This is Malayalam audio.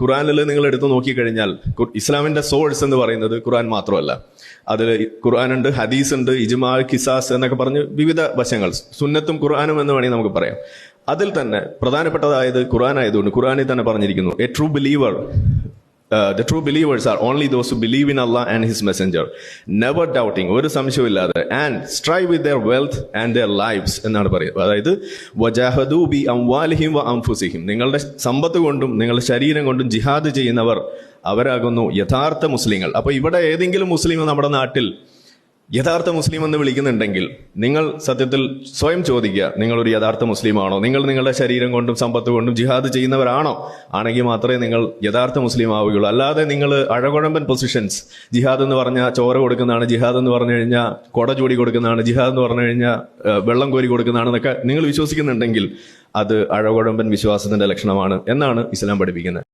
ഖുറാനിൽ നിങ്ങൾ എടുത്തു നോക്കിക്കഴിഞ്ഞാൽ ഇസ്ലാമിന്റെ സോഴ്സ് എന്ന് പറയുന്നത് ഖുറാൻ മാത്രമല്ല. അതിൽ ഖുർആനുണ്ട്, ഹദീസ് ഉണ്ട്, ഇജ്മാ, കിസാസ് എന്നൊക്കെ പറഞ്ഞ് വിവിധ വശങ്ങൾ, സുന്നത്തും ഖുർആനും എന്ന് വേണമെങ്കിൽ നമുക്ക് പറയാം. അതിൽ തന്നെ പ്രധാനപ്പെട്ടതായത് ഖുർആൻ ആയതുകൊണ്ട് ഖുർആനിൽ തന്നെ പറഞ്ഞിരിക്കുന്നു, A true believer, the true believers are only those who believe in Allah and His Messenger, never doubting, ഒരു സംശയമില്ലാതെ, and strive with their wealth and their lives എന്നാണ് പറയുന്നത്. അതായത് വജാഹദു ബി അംവാലിഹിം വ അൻഫുസിഹിം, നിങ്ങളുടെ സമ്പത്ത് കൊണ്ടും നിങ്ങളുടെ ശരീരം കൊണ്ടും ജിഹാദ് ചെയ്യുന്നവർ അവരാകുന്നു യഥാർത്ഥ മുസ്ലിങ്ങൾ. അപ്പോൾ ഇവിടെ ഏതെങ്കിലും മുസ്ലിം നമ്മുടെ നാട്ടിൽ യഥാർത്ഥ മുസ്ലിം എന്ന് വിളിക്കുന്നുണ്ടെങ്കിൽ നിങ്ങൾ സത്യത്തിൽ സ്വയം ചോദിക്കുക, നിങ്ങളൊരു യഥാർത്ഥ മുസ്ലിമാണോ? നിങ്ങൾ നിങ്ങളുടെ ശരീരം കൊണ്ടും സമ്പത്ത് കൊണ്ടും ജിഹാദ് ചെയ്യുന്നവരാണോ? ആണെങ്കിൽ മാത്രമേ നിങ്ങൾ യഥാർത്ഥ മുസ്ലിം ആവുകയുള്ളൂ. അല്ലാതെ നിങ്ങൾ അഴകുഴമ്പൻ പൊസിഷൻസ്, ജിഹാദ് എന്ന് പറഞ്ഞാൽ ചോര കൊടുക്കുന്നതാണ്, ജിഹാദ് എന്ന് പറഞ്ഞു കഴിഞ്ഞാൽ കൊട ചൂടി കൊടുക്കുന്നതാണ്, ജിഹാദ് എന്ന് പറഞ്ഞു കഴിഞ്ഞാൽ വെള്ളം കോരി കൊടുക്കുന്നതാണെന്നൊക്കെ നിങ്ങൾ വിശ്വസിക്കുന്നുണ്ടെങ്കിൽ അത് അഴകുഴമ്പൻ വിശ്വാസത്തിന്റെ ലക്ഷണമാണ് എന്നാണ് ഇസ്ലാം പഠിപ്പിക്കുന്നത്.